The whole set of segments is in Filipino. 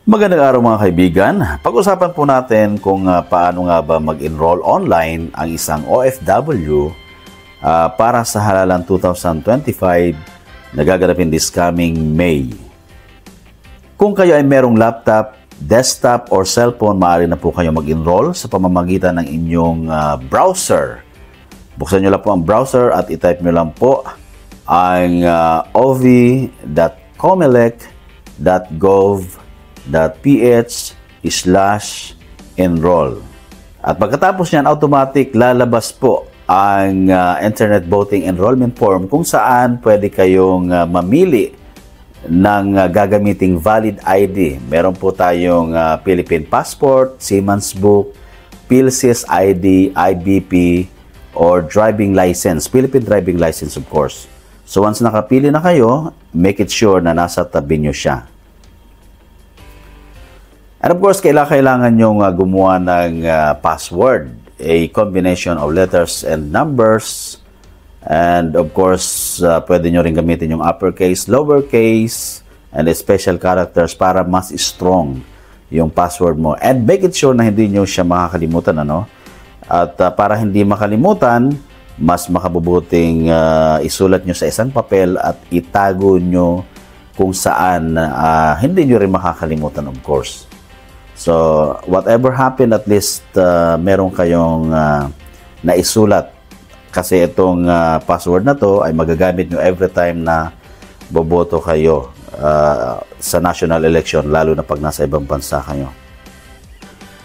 Magandang araw mga kaibigan. Pag-usapan po natin kung paano nga ba mag-enroll online ang isang OFW para sa halalan 2025 na gaganapin this coming May. Kung kayo ay merong laptop, desktop, or cellphone, maaari na po kayo mag-enroll sa pamamagitan ng inyong browser. Buksan nyo lang po ang browser at itype nyo lang po ang ov.comelec.gov.ph/enroll. At pagkatapos niyan, automatic lalabas po ang Internet Voting Enrollment Form kung saan pwede kayong mamili ng gagamiting valid ID. Meron po tayong Philippine Passport, Seaman's Book, PhilSys ID, IBP, or driving license, Philippine driving license of course. So once nakapili na kayo, make it sure na nasa tabi nyo siya. And of course, kailangan nyong gumawa ng password, a combination of letters and numbers. And of course, pwede nyo rin gamitin yung uppercase, lowercase, and special characters para mas strong yung password mo. And make it sure na hindi nyo siya makakalimutan, ano? At para hindi makalimutan, mas makabubuting isulat nyo sa isang papel at itago nyo kung saan hindi nyo rin makakalimutan, of course. So, whatever happened, at least meron kayong naisulat. Kasi itong password na to ay magagamit nyo every time na boboto kayo sa national election, lalo na pag nasa ibang bansa kayo.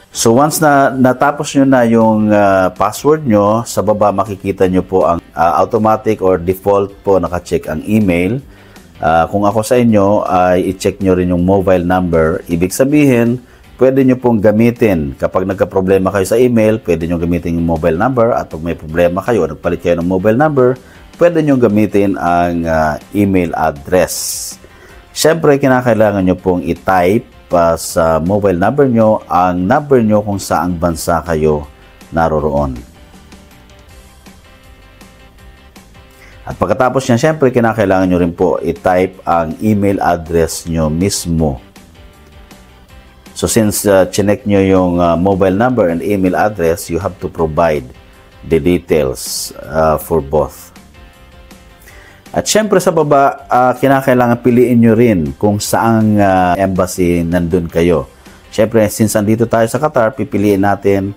So once na natapos nyo na yung password nyo, sa baba makikita nyo po ang automatic or default po nakacheck ang email. Kung ako sa inyo ay i-check nyo rin yung mobile number. Ibig sabihin, pwede nyo pong gamitin. Kapag nagka-problema kayo sa email, pwede nyo gamitin yung mobile number. At pag may problema kayo, nagpalit kayo ng mobile number, pwede nyo gamitin ang email address. Siyempre, kinakailangan nyo pong i-type sa mobile number nyo ang number nyo kung saang bansa kayo naroroon. At pagkatapos niyan, syempre kinakailangan nyo rin po i-type ang email address nyo mismo. So since chinek nyo yung mobile number and email address, you have to provide the details for both. At syempre sa baba, kinakailangan piliin nyo rin kung saang embassy nandun kayo. Syempre, since andito tayo sa Qatar, pipiliin natin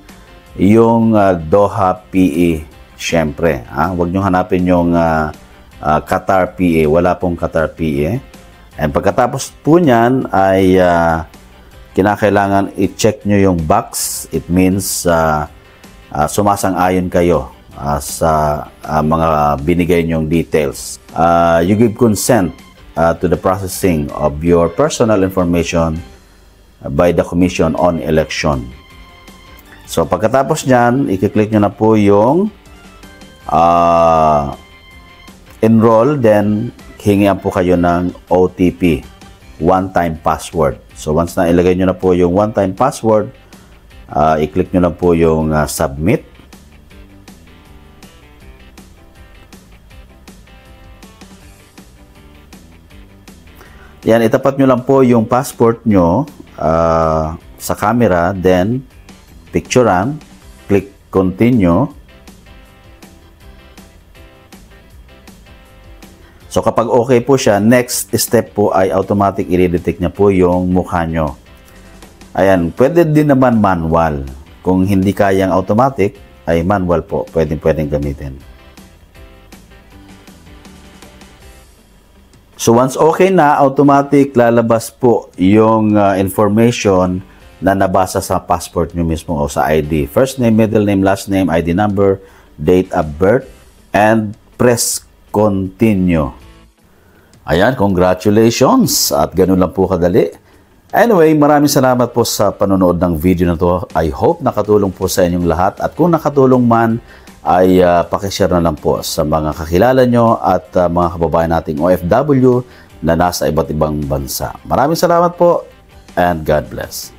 yung Doha, PE. Syempre, huwag nyo hanapin yung Qatar, PE. Wala pong Qatar, PE. And pagkatapos po nyan, ay kinakailangan i-check nyo yung box. It means sumasang-ayon kayo sa mga binigay nyong details. You give consent to the processing of your personal information by the Commission on Election. So pagkatapos nyan, i-click nyo na po yung enroll, then hingihan po kayo ng OTP, one-time password. So once na ilagay nyo na po yung one-time password, i-click nyo na po yung submit. Yan, itapat nyo lang po yung passport nyo sa camera, then picturean, click continue. So kapag okay po siya, next step po ay automatic i-detect niya po yung mukha nyo. Ayan, pwede din naman manual. Kung hindi kayang automatic, ay manual po, pwedeng gamitin. So once okay na, automatic lalabas po yung information na nabasa sa passport nyo mismo o sa ID. First name, middle name, last name, ID number, date of birth, and press continue. Ayan, congratulations! At ganun lang po kadali. Anyway, maraming salamat po sa panonood ng video na to. I hope nakatulong po sa inyong lahat. At kung nakatulong man, ay pakishare na lang po sa mga kakilala nyo at mga kababayan nating OFW na nasa iba't ibang bansa. Maraming salamat po and God bless.